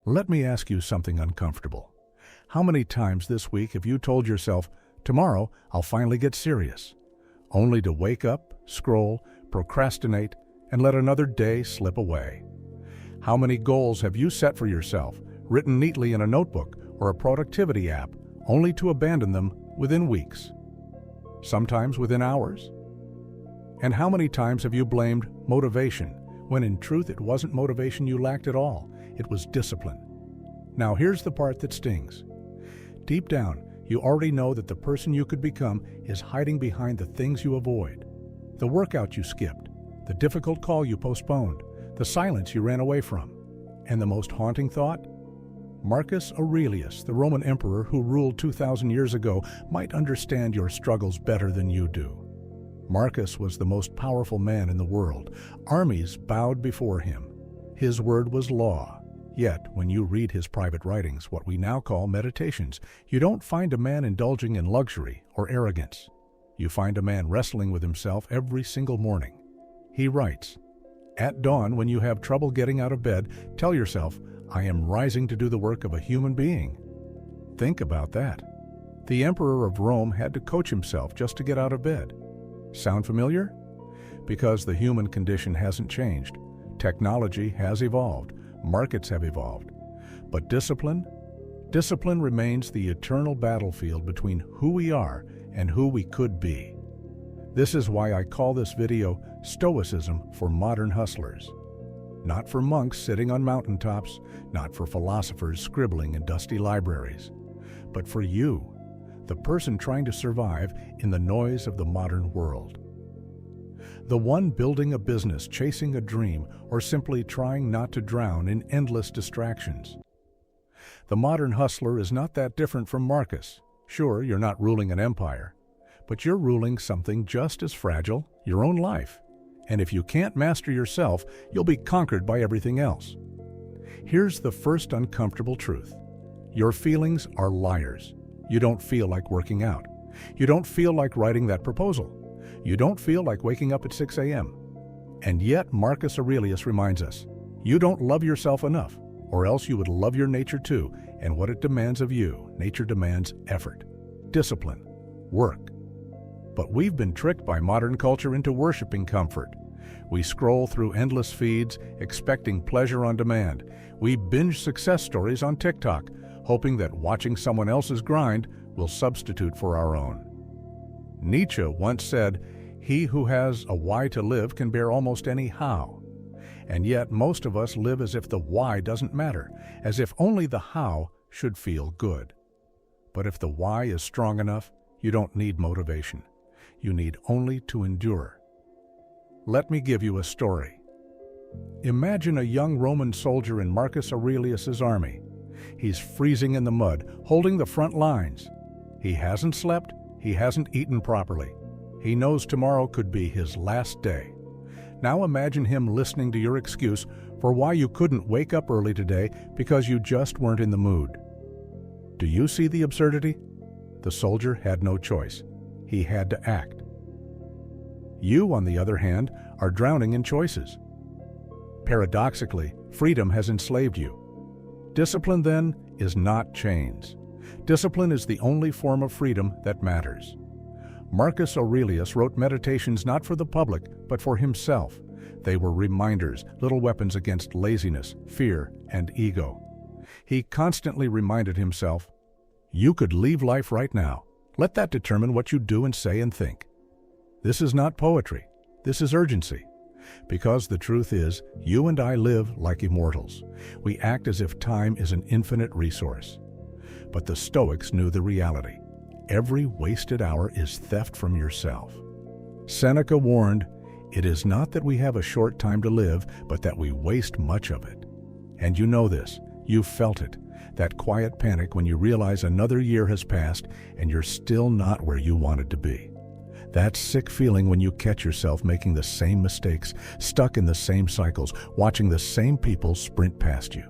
Let me ask you something uncomfortable. How many times this week have you told yourself, tomorrow I'll finally get serious, only to wake up, scroll, procrastinate, and let another day slip away? How many goals have you set for yourself, written neatly in a notebook or a productivity app, only to abandon them within weeks, sometimes within hours? And how many times have you blamed motivation, when in truth it wasn't motivation you lacked at all, it was discipline? Now here's the part that stings. Deep down, you already know that the person you could become is hiding behind the things you avoid. The workout you skipped, the difficult call you postponed, the silence you ran away from. And the most haunting thought? Marcus Aurelius, the Roman emperor who ruled 2,000 years ago, might understand your struggles better than you do. Marcus was the most powerful man in the world. Armies bowed before him. His word was law. Yet, when you read his private writings, what we now call meditations, you don't find a man indulging in luxury or arrogance. You find a man wrestling with himself every single morning. He writes, "At dawn, when you have trouble getting out of bed, tell yourself, I am rising to do the work of a human being." Think about that. The emperor of Rome had to coach himself just to get out of bed. Sound familiar? Because the human condition hasn't changed. Technology has evolved. Markets have evolved. But discipline? Discipline remains the eternal battlefield between who we are and who we could be. This is why I call this video Stoicism for Modern Hustlers. Not for monks sitting on mountaintops, not for philosophers scribbling in dusty libraries, but for you, the person trying to survive in the noise of the modern world. The one building a business, chasing a dream, or simply trying not to drown in endless distractions. The modern hustler is not that different from Marcus. Sure, you're not ruling an empire, but you're ruling something just as fragile, your own life. And if you can't master yourself, you'll be conquered by everything else. Here's the first uncomfortable truth. Your feelings are liars. You don't feel like working out. You don't feel like writing that proposal. You don't feel like waking up at 6 a.m. And yet Marcus Aurelius reminds us, you don't love yourself enough, or else you would love your nature too, and what it demands of you. Nature demands effort, discipline, work. But we've been tricked by modern culture into worshiping comfort. We scroll through endless feeds, expecting pleasure on demand. We binge success stories on TikTok, hoping that watching someone else's grind will substitute for our own. Nietzsche once said, "He who has a why to live can bear almost any how." And yet most of us live as if the why doesn't matter, as if only the how should feel good. But if the why is strong enough, you don't need motivation. You need only to endure. Let me give you a story. Imagine a young Roman soldier in Marcus Aurelius's army. He's freezing in the mud, holding the front lines. He hasn't slept, he hasn't eaten properly. He knows tomorrow could be his last day. Now imagine him listening to your excuse for why you couldn't wake up early today because you just weren't in the mood. Do you see the absurdity? The soldier had no choice. He had to act. You, on the other hand, are drowning in choices. Paradoxically, freedom has enslaved you. Discipline, then, is not chains. Discipline is the only form of freedom that matters. Marcus Aurelius wrote meditations not for the public, but for himself. They were reminders, little weapons against laziness, fear, and ego. He constantly reminded himself, you could leave life right now. Let that determine what you do and say and think. This is not poetry. This is urgency. Because the truth is, you and I live like immortals. We act as if time is an infinite resource. But the Stoics knew the reality. Every wasted hour is theft from yourself. Seneca warned, it is not that we have a short time to live, but that we waste much of it. And you know this. You've felt it. That quiet panic when you realize another year has passed and you're still not where you wanted to be. That sick feeling when you catch yourself making the same mistakes, stuck in the same cycles, watching the same people sprint past you.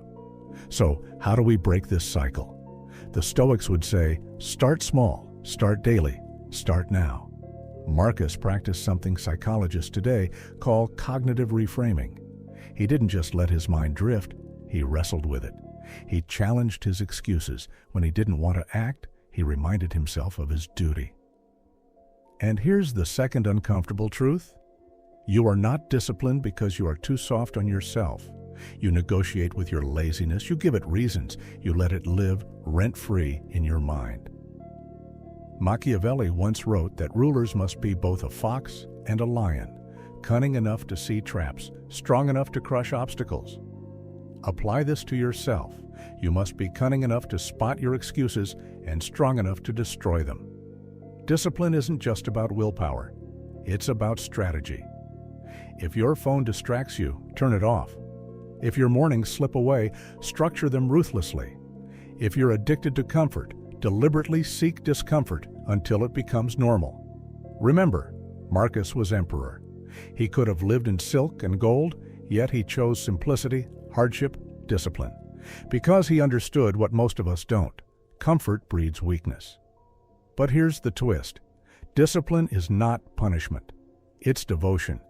So, how do we break this cycle? The Stoics would say, start small, start daily, start now. Marcus practiced something psychologists today call cognitive reframing. He didn't just let his mind drift, he wrestled with it. He challenged his excuses. When he didn't want to act, he reminded himself of his duty. And here's the second uncomfortable truth. You are not disciplined because you are too soft on yourself. You negotiate with your laziness, you give it reasons, you let it live rent-free in your mind. Machiavelli once wrote that rulers must be both a fox and a lion, cunning enough to see traps, strong enough to crush obstacles. Apply this to yourself. You must be cunning enough to spot your excuses and strong enough to destroy them. Discipline isn't just about willpower. It's about strategy. If your phone distracts you, turn it off. If your mornings slip away, structure them ruthlessly. If you're addicted to comfort, deliberately seek discomfort until it becomes normal. Remember, Marcus was emperor. He could have lived in silk and gold, yet he chose simplicity, hardship, discipline. Because he understood what most of us don't. Comfort breeds weakness. But here's the twist. Discipline is not punishment. It's devotion.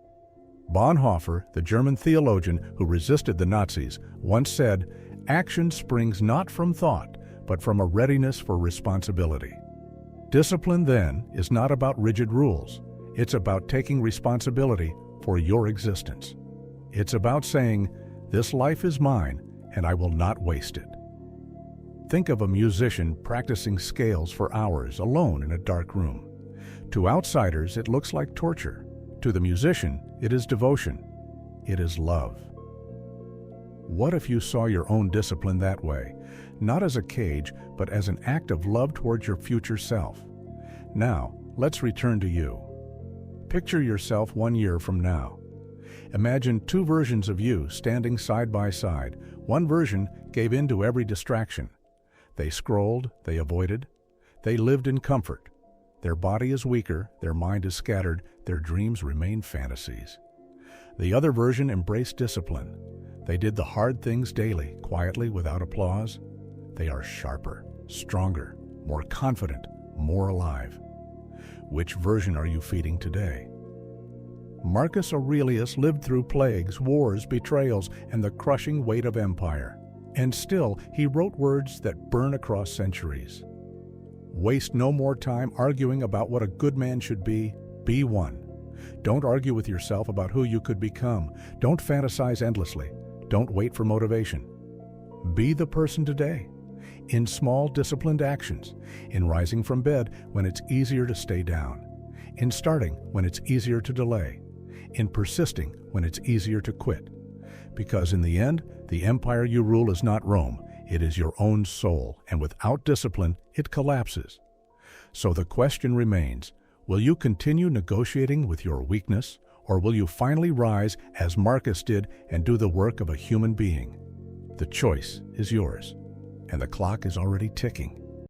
Bonhoeffer, the German theologian who resisted the Nazis, once said, "Action springs not from thought, but from a readiness for responsibility." Discipline, then, is not about rigid rules. It's about taking responsibility for your existence. It's about saying, "This life is mine, and I will not waste it." Think of a musician practicing scales for hours alone in a dark room. To outsiders, it looks like torture. To the musician, it is devotion. It is love. What if you saw your own discipline that way, not as a cage, but as an act of love towards your future self? Now, let's return to you. Picture yourself 1 year from now. Imagine two versions of you standing side by side. One version gave in to every distraction. They scrolled, they avoided, they lived in comfort. Their body is weaker, their mind is scattered, their dreams remain fantasies. The other version embraced discipline. They did the hard things daily, quietly, without applause. They are sharper, stronger, more confident, more alive. Which version are you feeding today? Marcus Aurelius lived through plagues, wars, betrayals, and the crushing weight of empire. And still, he wrote words that burn across centuries. Waste no more time arguing about what a good man should be. Be one. Don't argue with yourself about who you could become. Don't fantasize endlessly. Don't wait for motivation. Be the person today. In small, disciplined actions. In rising from bed when it's easier to stay down. In starting when it's easier to delay. In persisting when it's easier to quit. Because in the end, the empire you rule is not Rome. It is your own soul, and without discipline, it collapses. So the question remains, will you continue negotiating with your weakness, or will you finally rise as Marcus did and do the work of a human being? The choice is yours, and the clock is already ticking.